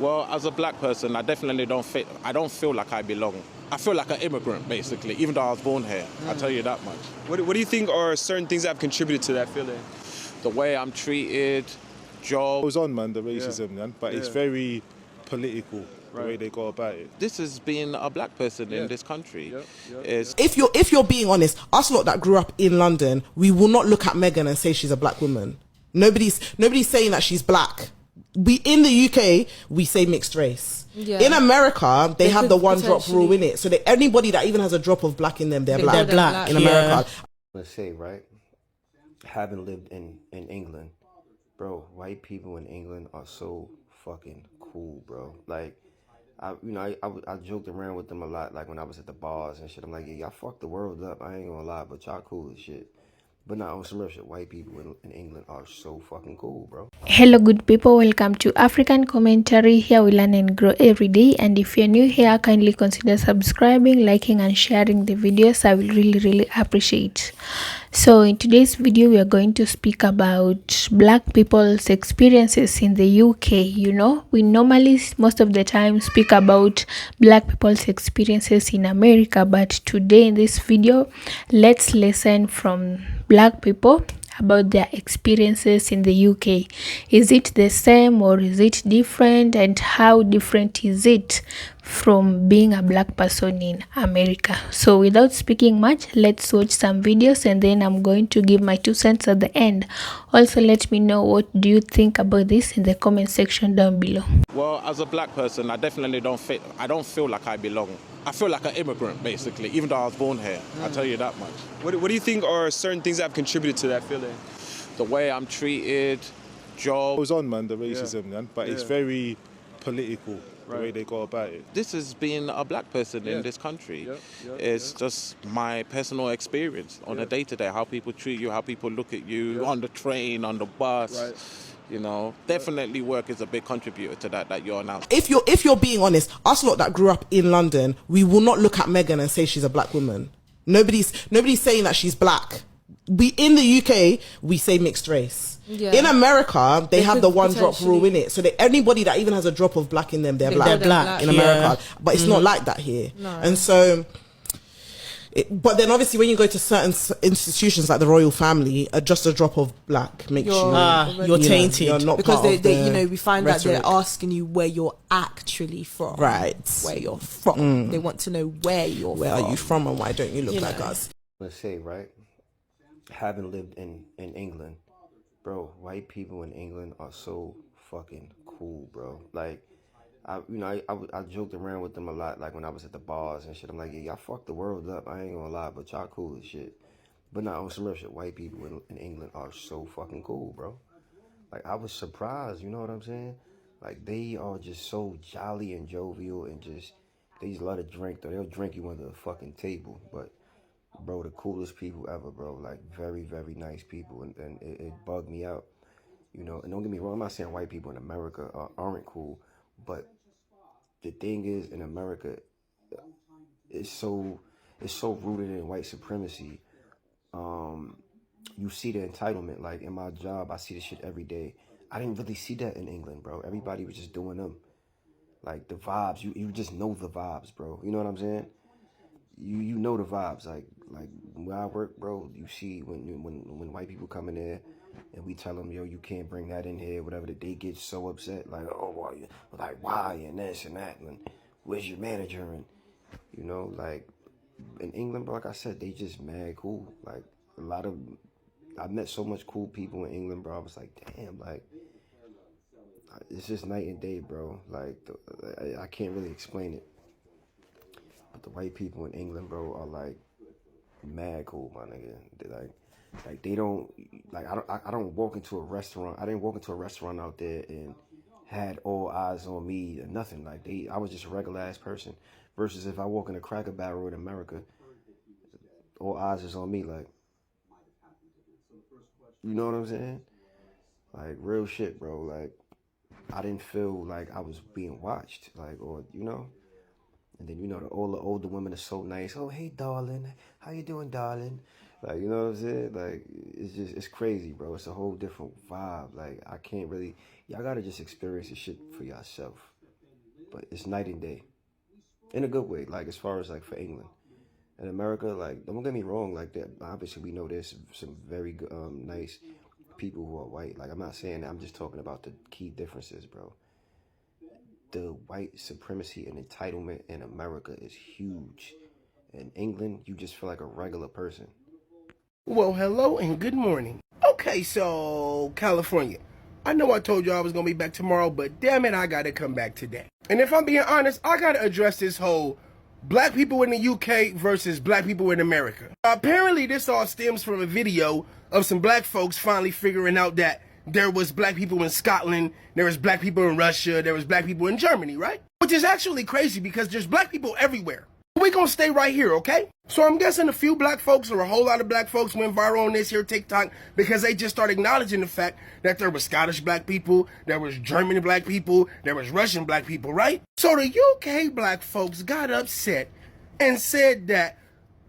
Well, as a black person, I definitely don't fit. I don't feel like I belong. I feel like an immigrant, basically, even though I was born here. I'll tell you that much. What do you think are certain things that have contributed to that feeling? The way I'm treated, job. Goes on, man, the racism, man, but it's very political, the way they go about it. This is being a black person in this country. If you're being honest, us lot that grew up in London, we will not look at Meghan and say she's a black woman. Nobody's saying that she's black. We in the UK, we say mixed race. Yeah. In America, they have the one drop rule in it. So that anybody that even has a drop of black in them, they're black. In America. Let's say, right? Having lived in England, bro, white people in England are so fucking cool, bro. Like, I joked around with them a lot, like when I was at the bars and shit. I'm like, yeah, y'all fucked the world up. I ain't gonna lie, but y'all cool as shit. But not on some real shit. White people in England are so fucking cool, bro. Hello good people, welcome to African Commentary. Here we learn and grow every day, and if you're new here, kindly consider subscribing, liking and sharing the videos. I will really appreciate. So in today's video we are going to speak about black people's experiences in the UK. You know, we normally most of the time speak about black people's experiences in America, but today in this video let's listen from black people about their experiences in the UK. Is it the same or is it different, and how different is it from being a black person in America? So without speaking much, let's watch some videos and then I'm going to give my 2 cents at the end. Also let me know what do you think about this in the comment section down below. Well, as a black person, I definitely don't fit. I don't feel like I belong. I feel like an immigrant, basically, even though I was born here. I'll tell you that much. What do you think are certain things that have contributed to that feeling? The way I'm treated, job. Goes on, man, the racism, man, but it's very political, the way they go about it. This is being a black person in this country. It's just my personal experience on a day-to-day, how people treat you, how people look at you on the train, on the bus. You know, definitely work is a big contributor to that you're announcing. If you're being honest, us lot that grew up in London, we will not look at Meghan and say she's a black woman. Nobody's saying that she's black. We in the UK, we say mixed race. Yeah. In America, they have the one drop rule in it. So that anybody that even has a drop of black in them, they're black in America. But it's not like that here. No. And so, but then obviously when you go to certain institutions like the royal family, just a drop of black makes you're tainted. You're not because they we find that they're asking you where you're actually from. Right. Where you're from. They want to know where are you from and why don't you look like us? Let's say, right? Having lived in England, bro, white people in England are so fucking cool, bro. Like, I joked around with them a lot, like when I was at the bars and shit. I'm like, yeah, y'all fucked the world up. I ain't gonna lie, but y'all cool as shit. But not on some real shit. White people in England are so fucking cool, bro. Like, I was surprised, you know what I'm saying? Like, they are just so jolly and jovial and they just love to drink, though. They'll drink you under the fucking table, but bro, the coolest people ever, bro. Like, very nice people, and it bugged me out, you know. And don't get me wrong, I'm not saying white people in America aren't cool, but the thing is, in America, it's so rooted in white supremacy. You see the entitlement. Like, in my job, I see this shit every day. I didn't really see that in England, bro. Everybody was just doing them. Like, the vibes, you just know the vibes, bro. You know what I'm saying? You know the vibes. Like where I work, bro, you see when white people come in there and we tell them, yo, you can't bring that in here, whatever, that they get so upset, like, oh, why, and this and that, and where's your manager, and, you know, like, in England, bro, like I said, they just mad cool. Like, I met so much cool people in England, bro. I was like, damn, like, it's just night and day, bro. Like, I can't really explain it. But the white people in England, bro, are like mad cool, my nigga. They like they don't like I don't walk into a restaurant. I didn't walk into a restaurant out there and had all eyes on me or nothing. Like, I was just a regular ass person. Versus if I walk in a Cracker Barrel in America, all eyes is on me. Like, you know what I'm saying? Like, real shit, bro. Like, I didn't feel like I was being watched, like, or, you know. And then, you know, all the older women are so nice. Oh, hey, darling. How you doing, darling? Like, you know what I'm saying? Like, it's crazy, bro. It's a whole different vibe. Like, I can't really, y'all gotta just experience this shit for yourself. but it's night and day. In a good way, like as far as like for England. In America, like, don't get me wrong, like that. Obviously, we know there's some very nice people who are white. Like, I'm not saying that. I'm just talking about the key differences, bro. The white supremacy and entitlement in America is huge. In England, you just feel like a regular person. Well, hello and good morning. Okay, so California. I know I told you I was gonna be back tomorrow, but damn it, I gotta come back today. And if I'm being honest, I gotta address this whole black people in the UK versus black people in America. Apparently, this all stems from a video of some black folks finally figuring out that there was black people in Scotland, there was black people in Russia, there was black people in Germany, right? Which is actually crazy because there's black people everywhere. We're gonna stay right here, okay? So I'm guessing a few black folks or a whole lot of black folks went viral on this here TikTok because they just started acknowledging the fact that there was Scottish black people, there was German black people, there was Russian black people, right? So the UK black folks got upset and said that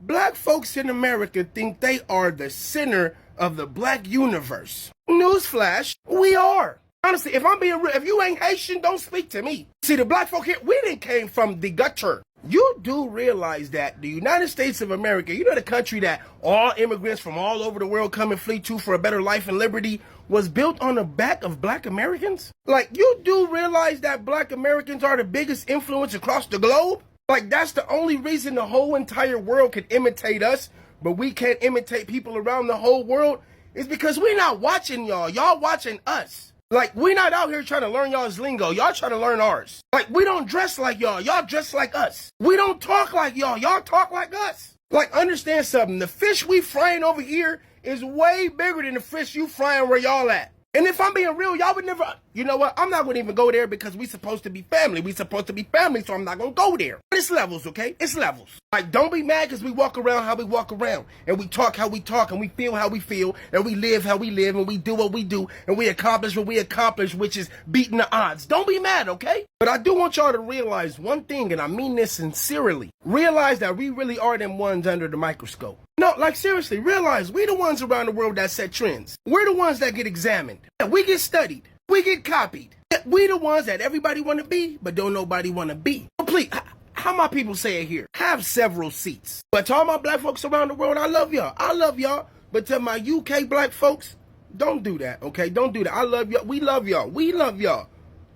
black folks in America think they are the center of the black universe. Newsflash, we are. Honestly, if I'm being real, if you ain't Haitian, don't speak to me. See, the black folk here, we didn't came from the gutter. You do realize that the United States of America, you know, the country that all immigrants from all over the world come and flee to for a better life and liberty, was built on the back of black Americans? Like, you do realize that black Americans are the biggest influence across the globe? Like, that's the only reason the whole entire world can imitate us, but we can't imitate people around the whole world, is because we're not watching y'all. Y'all watching us. Like, we not out here trying to learn y'all's lingo. Y'all trying to learn ours. Like, we don't dress like y'all. Y'all dress like us. We don't talk like y'all. Y'all talk like us. Like, understand something. The fish we frying over here is way bigger than the fish you frying where y'all at. And if I'm being real, y'all would never, you know what? I'm not going to even go there because we supposed to be family. We supposed to be family, so I'm not going to go there. But it's levels, okay? It's levels. Like, don't be mad because we walk around how we walk around. And we talk how we talk, and we feel how we feel, and we live how we live, and we do what we do, and we accomplish what we accomplish, which is beating the odds. Don't be mad, okay? But I do want y'all to realize one thing, and I mean this sincerely. Realize that we really are them ones under the microscope. No, like seriously, realize we the ones around the world that set trends. We're the ones that get examined. We get studied. We get copied. We the ones that everybody want to be, but don't nobody want to be. So please, how my people say it here, have several seats. But to all my black folks around the world, I love y'all. I love y'all. But to my UK black folks, don't do that, okay? Don't do that. I love y'all. We love y'all. We love y'all.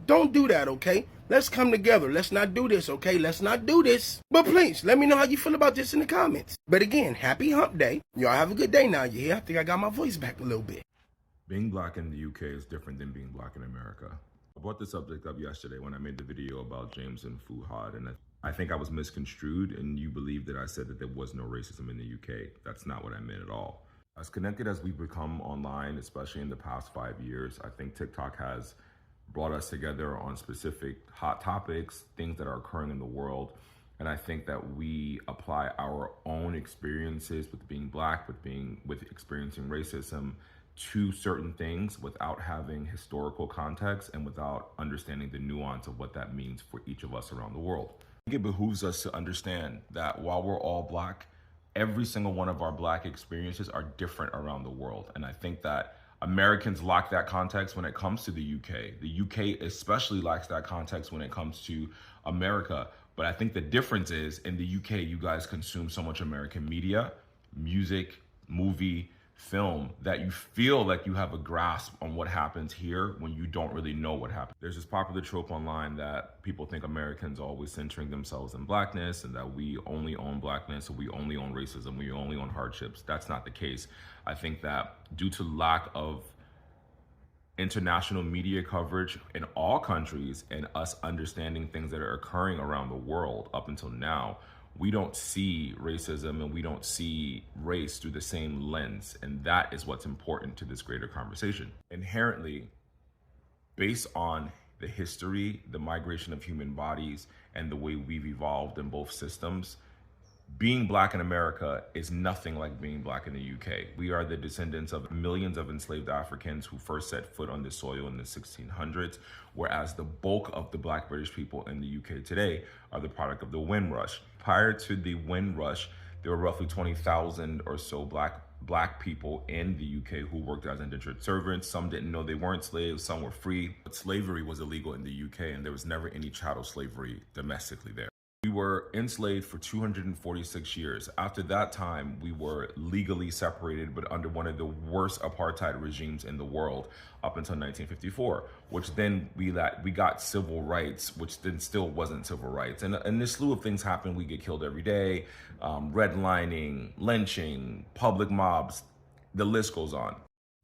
Don't do that, okay? Let's come together. Let's not do this, okay? Let's not do this. But please, let me know how you feel about this in the comments. But again, happy hump day. Y'all have a good day now. You hear? I think I got my voice back a little bit. Being black in the UK is different than being black in America. I brought this subject up yesterday when I made the video about James and Fuhad, and I think I was misconstrued, and you believe that I said that there was no racism in the UK. That's not what I meant at all. As connected as we've become online, especially in the past 5 years, I think TikTok has brought us together on specific hot topics, things that are occurring in the world. And I think that we apply our own experiences with being black, with experiencing racism to certain things without having historical context and without understanding the nuance of what that means for each of us around the world. I think it behooves us to understand that while we're all black, every single one of our black experiences are different around the world. And I think that Americans lack that context when it comes to the UK. The UK especially lacks that context when it comes to America. But I think the difference is in the UK, you guys consume so much American media, music, movie, film, that you feel like you have a grasp on what happens here when you don't really know what happened. There's this popular trope online that people think Americans are always centering themselves in blackness and that we only own blackness, or we only own racism, we only own hardships. That's not the case. I think that due to lack of international media coverage in all countries and us understanding things that are occurring around the world up until now, we don't see racism and we don't see race through the same lens. And that is what's important to this greater conversation. Inherently, based on the history, the migration of human bodies, and the way we've evolved in both systems, being black in America is nothing like being black in the UK. We are the descendants of millions of enslaved Africans who first set foot on this soil in the 1600s, whereas the bulk of the black British people in the UK today are the product of the Windrush. Prior to the Windrush, there were roughly 20,000 or so black black people in the UK who worked as indentured servants. Some didn't know they weren't slaves, some were free. But slavery was illegal in the UK, and there was never any chattel slavery domestically there. We were enslaved for 246 years. After that time, we were legally separated, but under one of the worst apartheid regimes in the world up until 1954, which then we got civil rights, which then still wasn't civil rights. And this slew of things happened. We get killed every day, redlining, lynching, public mobs, the list goes on.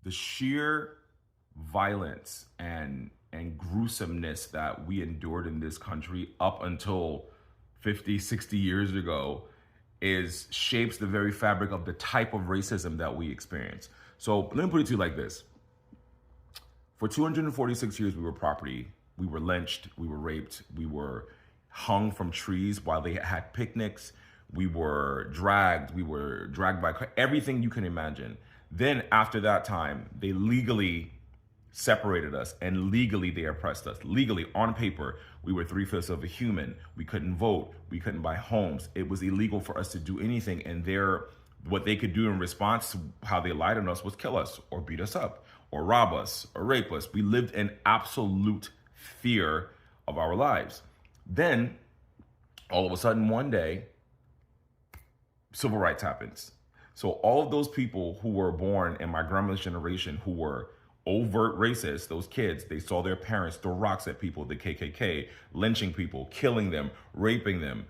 The sheer violence and gruesomeness that we endured in this country up until 50, 60 years ago shapes the very fabric of the type of racism that we experience. So let me put it to you like this. For 246 years, we were property. We were lynched, we were raped, we were hung from trees while they had picnics. We were dragged by everything you can imagine. Then after that time, they legally separated us, and legally they oppressed us. Legally, on paper, we were 3/5 of a human. We couldn't vote. We couldn't buy homes. It was illegal for us to do anything. And what they could do in response to how they lied on us was kill us or beat us up or rob us or rape us. We lived in absolute fear of our lives. Then all of a sudden one day, civil rights happens. So all of those people who were born in my grandmother's generation who were overt racists, those kids, they saw their parents throw rocks at people, the KKK, lynching people, killing them, raping them,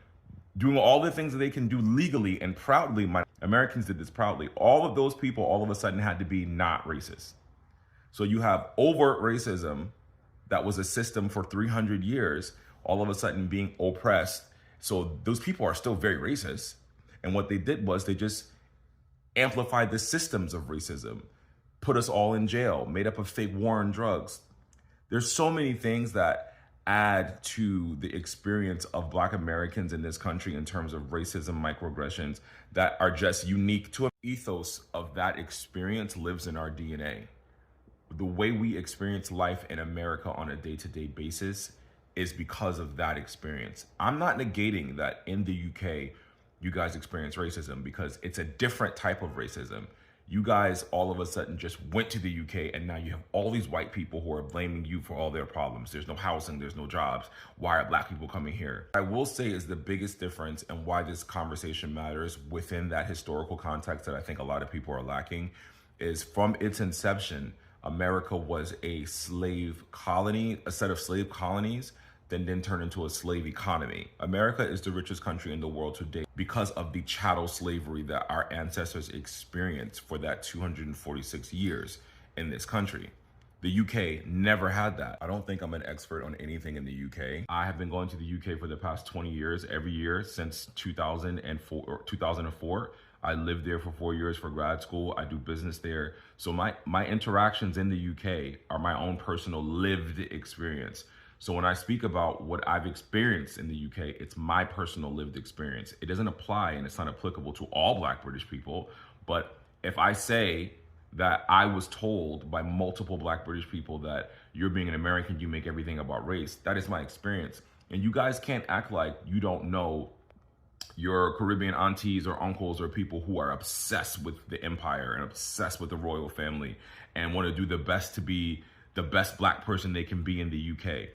doing all the things that they can do legally and proudly. Americans did this proudly. All of those people all of a sudden had to be not racist. So you have overt racism that was a system for 300 years, all of a sudden being oppressed. So those people are still very racist. And what they did was they just amplified the systems of racism, put us all in jail, made up of fake war on drugs. There's so many things that add to the experience of Black Americans in this country in terms of racism, microaggressions that are just unique to an ethos of that experience lives in our DNA. The way we experience life in America on a day-to-day basis is because of that experience. I'm not negating that in the UK, you guys experience racism because it's a different type of racism. You guys all of a sudden just went to the UK and now you have all these white people who are blaming you for all their problems. There's no housing, there's no jobs. Why are Black people coming here? I will say is the biggest difference and why this conversation matters within that historical context that I think a lot of people are lacking is from its inception, America was a slave colony, a set of slave colonies that then turned into a slave economy. America is the richest country in the world today because of the chattel slavery that our ancestors experienced for that 246 years in this country. The UK never had that. I don't think I'm an expert on anything in the UK. I have been going to the UK for the past 20 years, every year since 2004. I lived there for 4 years for grad school. I do business there. So my interactions in the UK are my own personal lived experience. So when I speak about what I've experienced in the UK, it's my personal lived experience. It doesn't apply and it's not applicable to all Black British people. But if I say that I was told by multiple Black British people that you're being an American, you make everything about race, that is my experience. And you guys can't act like you don't know your Caribbean aunties or uncles or people who are obsessed with the empire and obsessed with the royal family and want to do the best to be the best Black person they can be in the UK.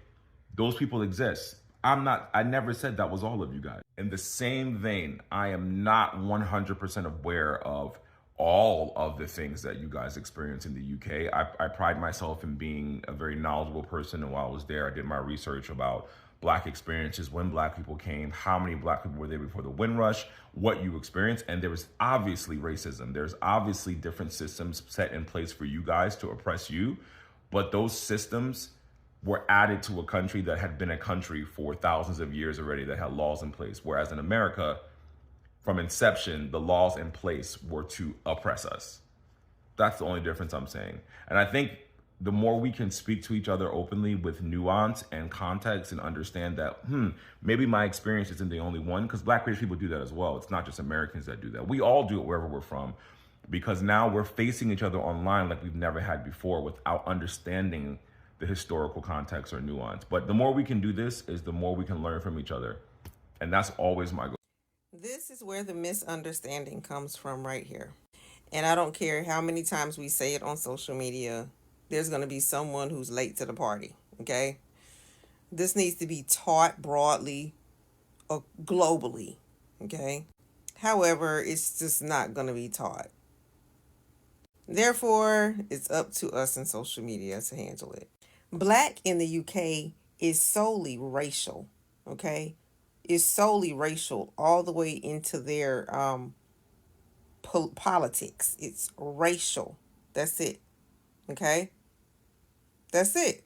Those people exist. I never said that was all of you guys. In the same vein, I am not 100% aware of all of the things that you guys experience in the UK. I pride myself in being a very knowledgeable person, and while I was there, I did my research about Black experiences, when Black people came, how many Black people were there before the Windrush, what you experienced, and there was obviously racism. There's obviously different systems set in place for you guys to oppress you, but those systems were added to a country that had been a country for thousands of years already that had laws in place. Whereas in America, from inception, the laws in place were to oppress us. That's the only difference I'm saying. And I think the more we can speak to each other openly with nuance and context and understand that, maybe my experience isn't the only one, because Black British people do that as well. It's not just Americans that do that. We all do it wherever we're from, because now we're facing each other online like we've never had before without understanding the historical context or nuance. But the more we can do this is the more we can learn from each other. And that's always my goal. This is where the misunderstanding comes from right here. And I don't care how many times we say it on social media, there's going to be someone who's late to the party, okay? This needs to be taught broadly or globally, okay? However, it's just not going to be taught. Therefore, it's up to us in social media to handle it. Black in the UK is solely racial, okay? It's solely racial all the way into their politics. It's racial. That's it, okay? That's it.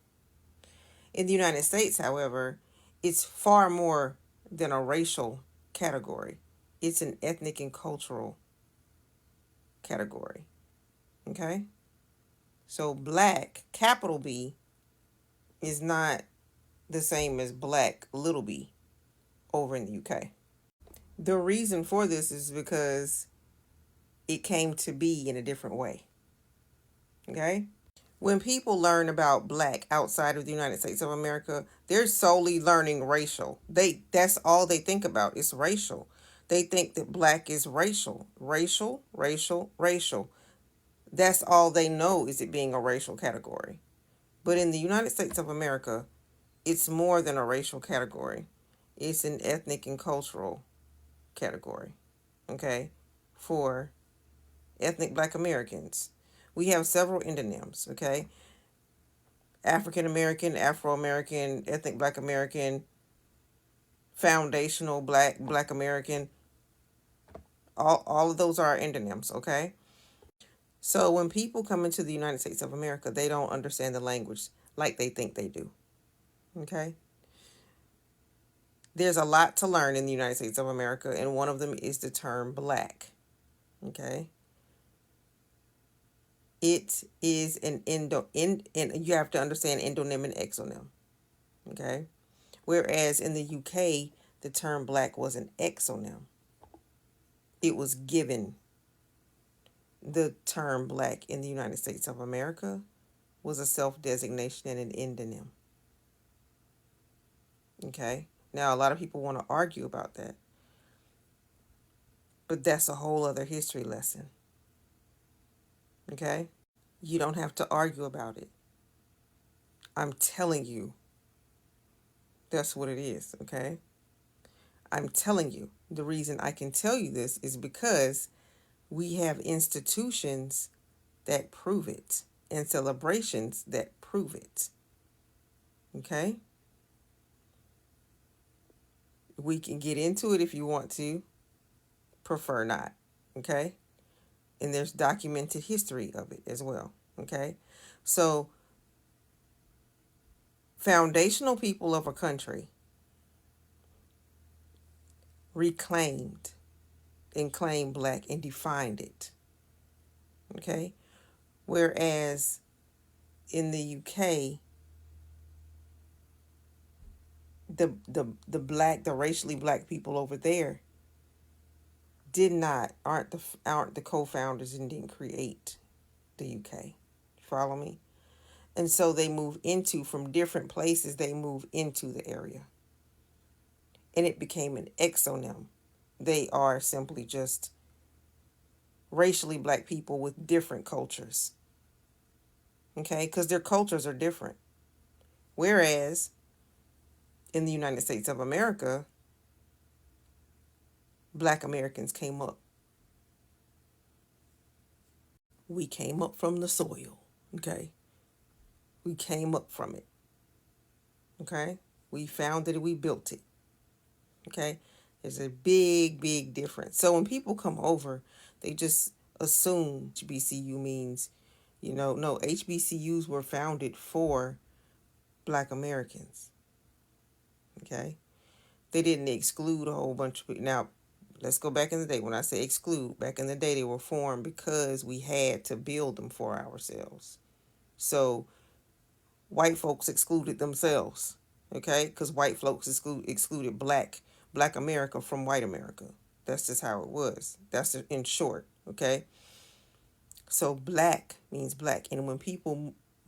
In the United States, however, it's far more than a racial category. It's an ethnic and cultural category, okay? So black, capital B, is not the same as black, little b, over in the UK. The reason for this is because it came to be in a different way, okay? When people learn about black outside of the United States of America, they're solely learning racial. That's all they think about. It's racial. They think that black is racial. Racial, racial, racial. That's all they know, is it being a racial category. But in the United States of America, it's more than a racial category. It's an ethnic and cultural category, okay, for ethnic Black Americans. We have several endonyms, okay? African American, Afro American, ethnic Black American, foundational Black American. All of those are endonyms, okay? So when people come into the United States of America, they don't understand the language like they think they do, okay? There's a lot to learn in the United States of America, and one of them is the term black, okay? It is an and you have to understand endonym and exonym, okay? Whereas in the UK, the term black was an exonym. It was given. The term black in the United States of America was a self-designation and an endonym, okay? Now, a lot of people want to argue about that, but that's a whole other history lesson, okay? You don't have to argue about it. I'm telling you, that's what it is, okay? I'm telling you, the reason I can tell you this is because we have institutions that prove it and celebrations that prove it, okay? We can get into it if you want to, prefer not, okay? And there's documented history of it as well, okay? So, foundational people of a country reclaimed and claimed black and defined it, okay? Whereas in the UK, the racially black people over there aren't the co-founders and didn't create the UK. Follow me? And so they move from different places, they move into the area. And it became an exonym. They are simply just racially black people with different cultures. Okay? Because their cultures are different. Whereas in the United States of America, Black Americans came up. We came up from the soil. Okay? We came up from it. Okay? We founded it, we built it. Okay? There's a big, big difference. So when people come over, they just assume HBCU means, no, HBCUs were founded for Black Americans. Okay? They didn't exclude a whole bunch of people. Now, let's go back in the day. When I say exclude, back in the day, they were formed because we had to build them for ourselves. So white folks excluded themselves, okay? Because white folks excluded black America from white America. That's just how it was. That's in short, okay? So black means black. And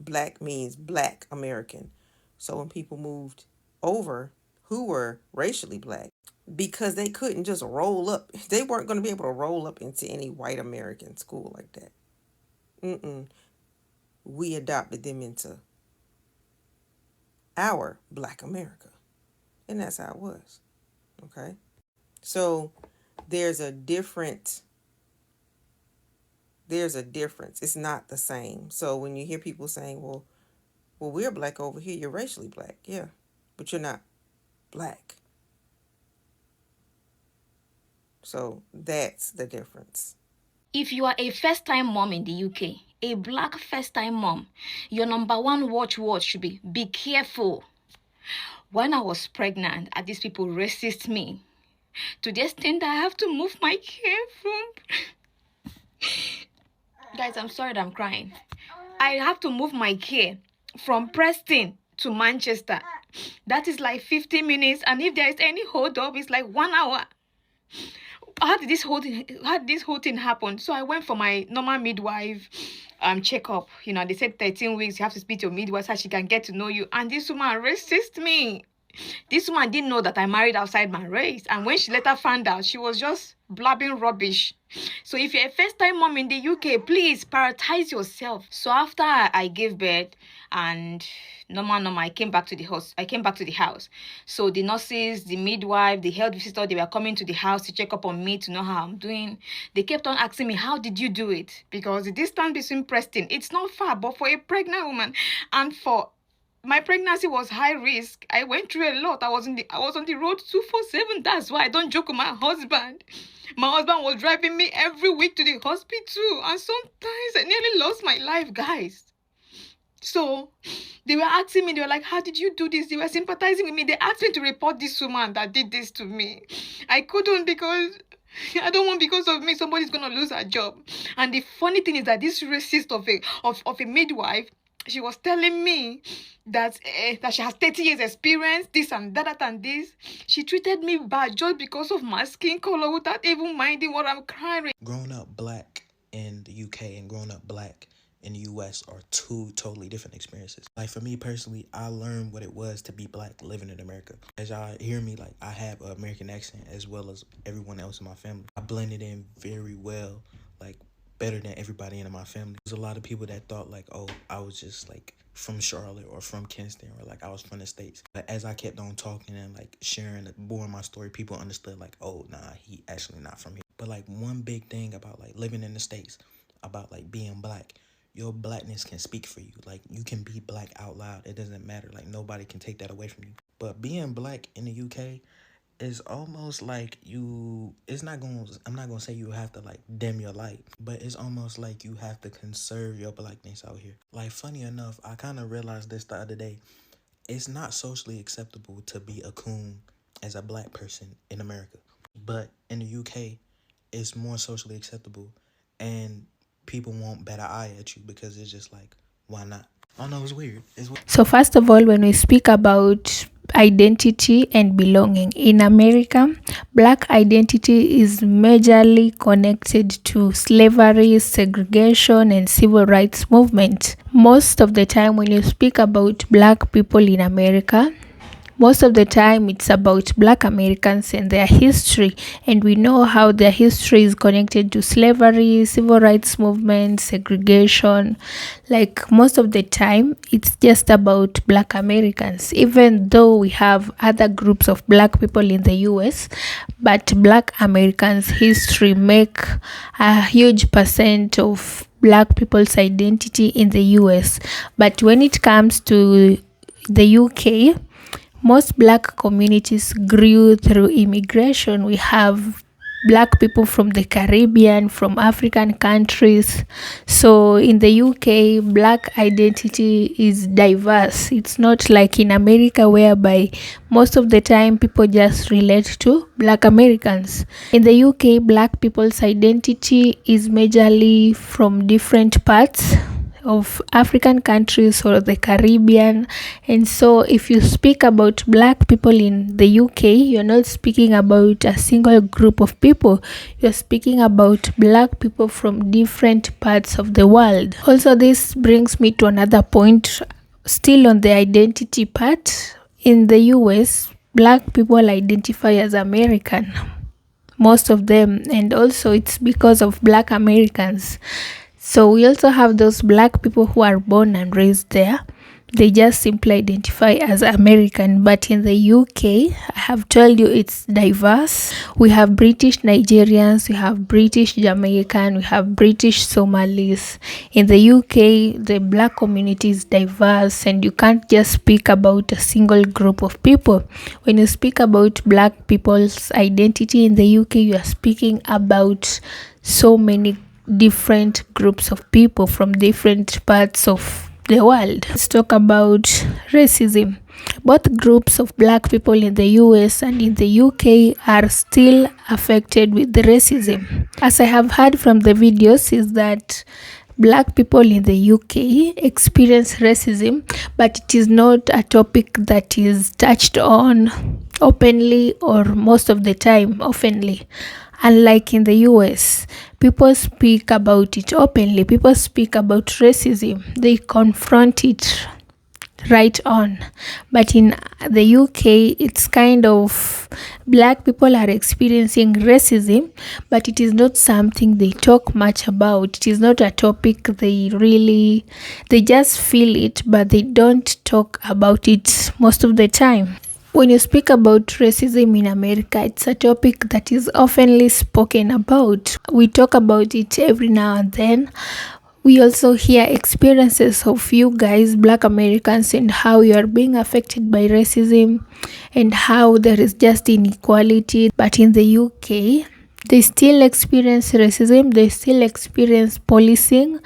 black means Black American. So when people moved over who were racially black, because they couldn't just roll up. They weren't going to be able to roll up into any white American school like that. We adopted them into our Black America. And that's how it was. Okay? So there's a difference. It's not the same. So when you hear people saying, well, we're black over here, you're racially black. Yeah, but you're not black. So that's the difference. If you are a first-time mom in the UK, a black first-time mom, your number one watchword should be careful. When I was pregnant, these people racist me to the extent that I have to move my care from... Guys, I'm sorry that I'm crying. I have to move my care from Preston to Manchester. That is like 50 minutes, and if there is any hold up, it's like 1 hour. How did this whole thing happen? So I went for my normal midwife checkup. You know, they said 13 weeks, you have to speak to your midwife so she can get to know you. And this woman racist me. This woman didn't know that I married outside my race. And when she later found out, she was just blabbing rubbish. So if you're a first-time mom in the UK, please prioritize yourself. So after I gave birth and normal, I came back to the house. So the nurses, the midwife, the health visitor, they were coming to the house to check up on me to know how I'm doing. They kept on asking me, how did you do it? Because the distance between Preston, it's not far, but for a pregnant woman, and for my pregnancy was high risk. I went through a lot. I was on the road 247. That's why I don't joke with my husband. My husband was driving me every week to the hospital, and sometimes I nearly lost my life, guys. So they were asking me, they were like, how did you do this? They were sympathizing with me. They asked me to report this woman that did this to me. I couldn't because I don't want because of me somebody's gonna lose her job. And the funny thing is that this racist of a midwife, she was telling me that she has 30 years experience, this and that and this. She treated me bad just because of my skin color without even minding what I'm crying. Growing up black in the UK and growing up black in the US are two totally different experiences. Like for me personally, I learned what it was to be black living in America. As y'all hear me, like I have an American accent as well as everyone else in my family. I blended in very well, like better than everybody in my family. There's a lot of people that thought like, oh, I was just like from Charlotte or from Kinston or like I was from the States. But as I kept on talking and like sharing, boring my story, people understood like, oh, nah, he actually not from here. But like one big thing about like living in the States, about like being black, your blackness can speak for you. Like you can be black out loud. It doesn't matter. Like nobody can take that away from you. But being black in the UK, it's almost like I'm not gonna say you have to like dim your light, but it's almost like you have to conserve your blackness out here. Like funny enough, I kind of realized this the other day. It's not socially acceptable to be a coon as a black person in America, but in the UK, it's more socially acceptable, and people won't bat an eye at you because it's just like, why not? Oh no, it's weird. So first of all, when we speak about identity and belonging in America, black identity is majorly connected to slavery, segregation, and civil rights movement. Most of the time when you speak about black people in America, most of the time it's about black Americans and their history, and we know how their history is connected to slavery, civil rights movement, segregation. Like most of the time it's just about black Americans, even though we have other groups of black people in the US, but black Americans' history make a huge percent of black people's identity in the US. But when it comes to the UK, most black communities grew through immigration. We have black people from the Caribbean, from African countries. So in the UK, black identity is diverse. It's not like in America, whereby most of the time people just relate to black Americans. In the UK, black people's identity is majorly from different parts of African countries or the Caribbean. And so if you speak about black people in the UK, you're not speaking about a single group of people. You're speaking about black people from different parts of the world. Also, this brings me to another point, still on the identity part. In the US, black people identify as American, most of them, and also it's because of black Americans. So we also have those black people who are born and raised there. They just simply identify as American. But in the UK, I have told you it's diverse. We have British Nigerians, we have British Jamaican, we have British Somalis. In the UK, the black community is diverse, and you can't just speak about a single group of people. When you speak about black people's identity in the UK, you are speaking about so many different groups of people from different parts of the world. Let's talk about racism. Both groups of black people in the US and in the UK are still affected with the racism. As I have heard from the videos, is that black people in the UK experience racism, but it is not a topic that is touched on openly, or most of the time openly. Unlike in the US, people speak about it openly. People speak about racism. They confront it right on. But in the UK, it's kind of black people are experiencing racism, but it is not something they talk much about. It is not a topic they just feel it, but they don't talk about it most of the time. When you speak about racism in America, it's a topic that is oftenly spoken about. We talk about it every now and then. We also hear experiences of you guys, black Americans, and how you are being affected by racism and how there is just inequality. But in the UK, they still experience racism, they still experience policing,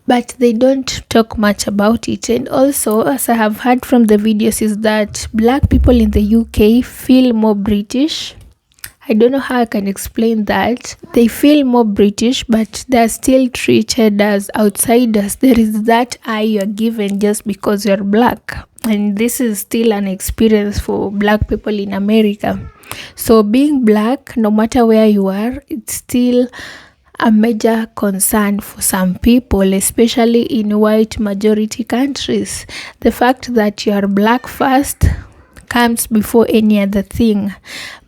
but they don't talk much about it. And also, as I have heard from the videos, is that black people in the UK feel more British. I don't know how I can explain that. They feel more British, but they're still treated as outsiders. There is that eye you're given just because you're black. And this is still an experience for black people in America. So being black, no matter where you are, it's still a major concern for some people, especially in white majority countries. The fact that you are black first comes before any other thing.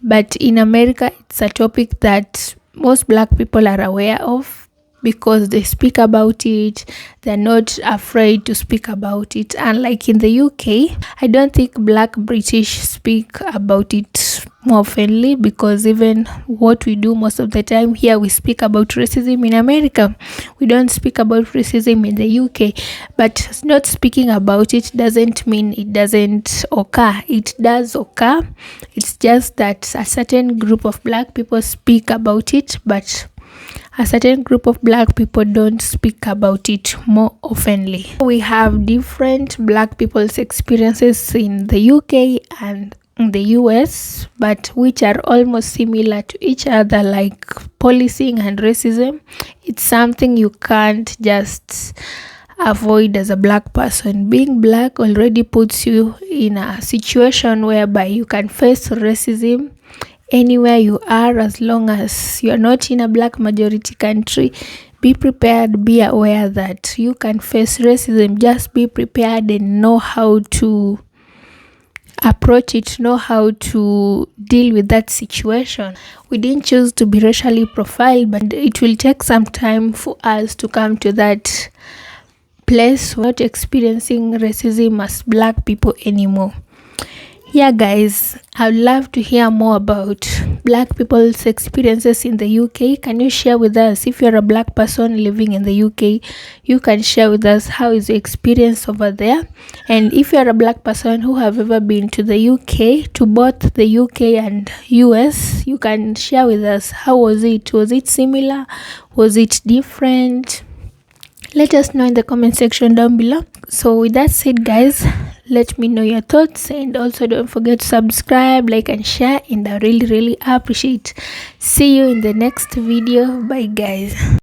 But in America, it's a topic that most black people are aware of because they speak about it. They're not afraid to speak about it. Unlike in the UK, I don't think black British speak about it more oftenly, because even what we do most of the time here, we speak about racism in America. We don't speak about racism in the UK. But not speaking about it doesn't mean it doesn't occur. It does occur. It's just that a certain group of black people speak about it, but a certain group of black people don't speak about it more oftenly. We have different black people's experiences in the UK and in the US, but which are almost similar to each other, like policing and racism. It's something you can't just avoid as a black person. Being black already puts you in a situation whereby you can face racism anywhere you are, as long as you're not in a black majority country. Be prepared, be aware that you can face racism. Just be prepared and know how to approach it, know how to deal with that situation. We didn't choose to be racially profiled, but it will take some time for us to come to that place, not experiencing racism as black people anymore. Yeah guys, I'd love to hear more about black people's experiences in the UK. Can you share with us? If you're a black person living in the UK, you can share with us how is your experience over there. And if you're a black person who have ever been to the UK, to both the UK and US, you can share with us, how was it? Was it similar? Was it different? Let us know in the comment section down below. So with that said guys, let me know your thoughts, and also don't forget to subscribe, like and share, and I really appreciate. See you in the next video. Bye guys.